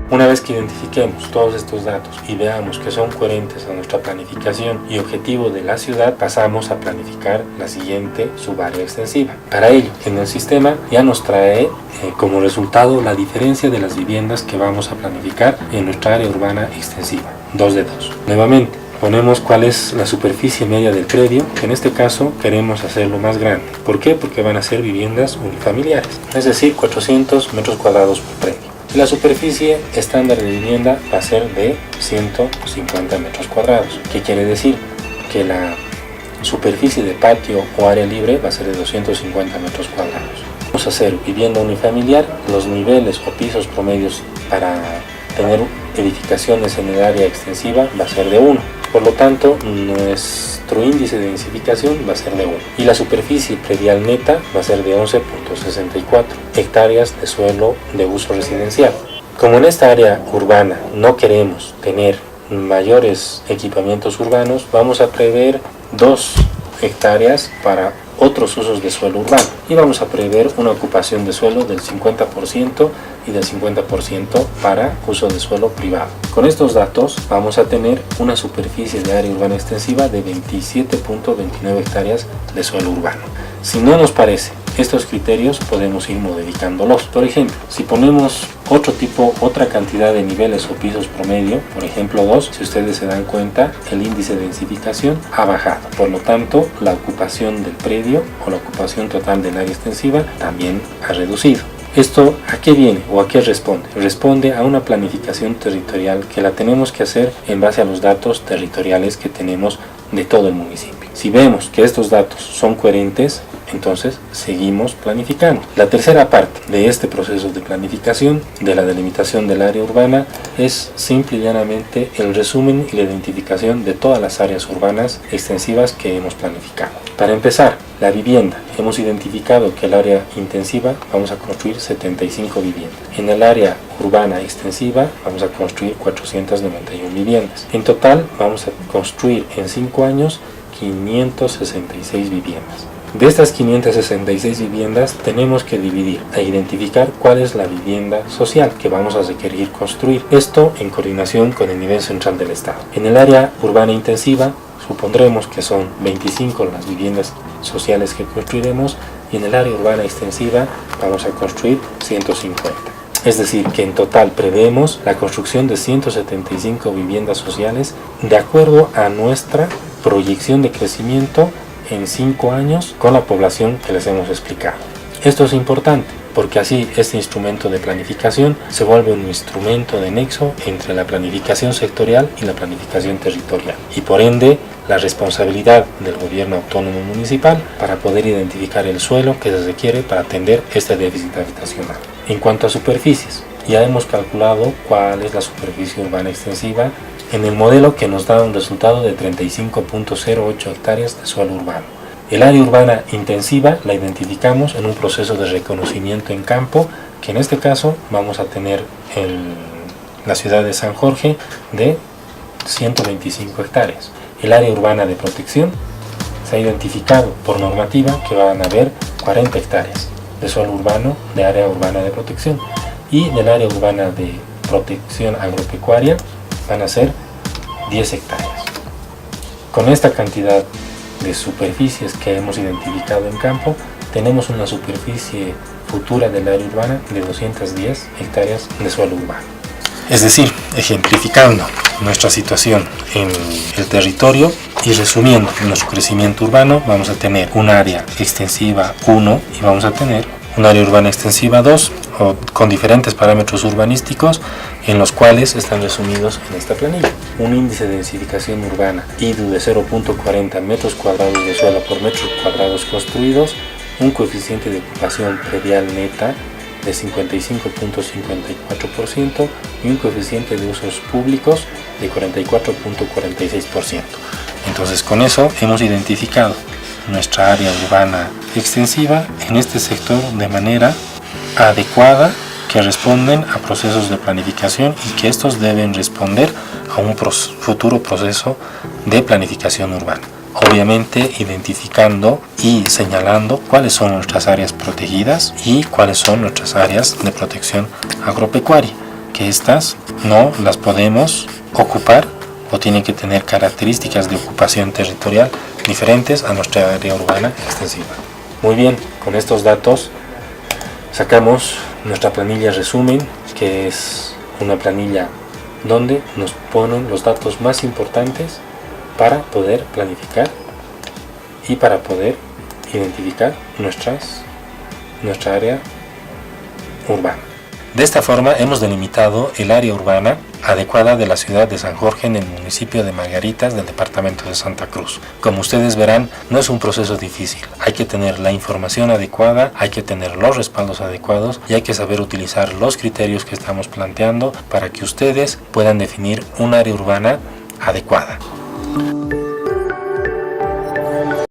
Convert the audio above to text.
Una vez que identifiquemos todos estos datos y veamos que son coherentes a nuestra planificación y objetivo de la ciudad, pasamos a planificar la siguiente subárea extensiva. Para ello, en el sistema ya nos trae como resultado la diferencia de las viviendas que vamos a planificar en nuestra área urbana extensiva, 2 de 2. Nuevamente, ponemos cuál es la superficie media del predio, que en este caso queremos hacerlo más grande. ¿Por qué? Porque van a ser viviendas unifamiliares, es decir, 400 metros cuadrados por predio. La superficie estándar de vivienda va a ser de 150 metros cuadrados. ¿Qué quiere decir? Que la superficie de patio o área libre va a ser de 250 metros cuadrados. Vamos a hacer vivienda unifamiliar. Los niveles o pisos promedios para tener edificaciones en el área extensiva va a ser de 1. Por lo tanto, nuestro índice de densificación va a ser de 1. Y la superficie predial neta va a ser de 11.64 hectáreas de suelo de uso residencial. Como en esta área urbana no queremos tener mayores equipamientos urbanos, vamos a prever 2 hectáreas para otros usos de suelo urbano y vamos a prever una ocupación de suelo del 50% y del 50% para uso de suelo privado. Con estos datos vamos a tener una superficie de área urbana extensiva de 27.29 hectáreas de suelo urbano. Si no nos parece estos criterios, podemos ir modificándolos. Por ejemplo, si ponemos otra cantidad de niveles o pisos promedio, por ejemplo 2, si ustedes se dan cuenta, el índice de densificación ha bajado. Por lo tanto, la ocupación del predio o la ocupación total del área extensiva también ha reducido. ¿Esto a qué viene o a qué responde? Responde a una planificación territorial que la tenemos que hacer en base a los datos territoriales que tenemos de todo el municipio. Si vemos que estos datos son coherentes, entonces seguimos planificando. La tercera parte de este proceso de planificación de la delimitación del área urbana es simple y llanamente el resumen y la identificación de todas las áreas urbanas extensivas que hemos planificado. Para empezar, la vivienda. Hemos identificado que el área intensiva vamos a construir 75 viviendas. En el área urbana extensiva vamos a construir 491 viviendas. En total vamos a construir en 5 años 566 viviendas. De estas 566 viviendas tenemos que dividir e identificar cuál es la vivienda social que vamos a requerir construir. Esto en coordinación con el nivel central del Estado. En el área urbana intensiva supondremos que son 25 las viviendas sociales que construiremos y en el área urbana extensiva vamos a construir 150. Es decir, que en total prevemos la construcción de 175 viviendas sociales de acuerdo a nuestra proyección de crecimiento en 5 años con la población que les hemos explicado. Esto es importante porque así este instrumento de planificación se vuelve un instrumento de nexo entre la planificación sectorial y la planificación territorial y por ende la responsabilidad del gobierno autónomo municipal para poder identificar el suelo que se requiere para atender este déficit habitacional. En cuanto a superficies, ya hemos calculado cuál es la superficie urbana extensiva en el modelo que nos da un resultado de 35.08 hectáreas de suelo urbano. El área urbana intensiva la identificamos en un proceso de reconocimiento en campo, que en este caso vamos a tener la ciudad de San Jorge de 125 hectáreas. El área urbana de protección se ha identificado por normativa que van a haber 40 hectáreas de suelo urbano de área urbana de protección y del área urbana de protección agropecuaria van a ser 10 hectáreas. Con esta cantidad de superficies que hemos identificado en campo, tenemos una superficie futura del área urbana de 210 hectáreas de suelo urbano. Es decir, ejemplificando nuestra situación en el territorio y resumiendo nuestro crecimiento urbano, vamos a tener un área extensiva 1 y vamos a tener un área urbana extensiva 2 con diferentes parámetros urbanísticos en los cuales están resumidos en esta planilla. Un índice de densificación urbana IDU de 0.40 metros cuadrados de suelo por metros cuadrados construidos, un coeficiente de ocupación predial neta de 55.54% y un coeficiente de usos públicos de 44.46%. Entonces con eso hemos identificado nuestra área urbana extensiva en este sector de manera adecuada, que responden a procesos de planificación y que estos deben responder a un futuro proceso de planificación urbana. obviamente identificando y señalando cuáles son nuestras áreas protegidas y cuáles son nuestras áreas de protección agropecuaria, que estas no las podemos ocupar o tienen que tener características de ocupación territorial diferentes a nuestra área urbana extensiva. Muy bien, con estos datos sacamos nuestra planilla resumen, que es una planilla donde nos ponen los datos más importantes para poder planificar y para poder identificar nuestra área urbana. De esta forma hemos delimitado el área urbana adecuada de la ciudad de San Jorge en el municipio de Margaritas del departamento de Santa Cruz. Como ustedes verán, no es un proceso difícil. Hay que tener la información adecuada, hay que tener los respaldos adecuados y hay que saber utilizar los criterios que estamos planteando para que ustedes puedan definir un área urbana adecuada.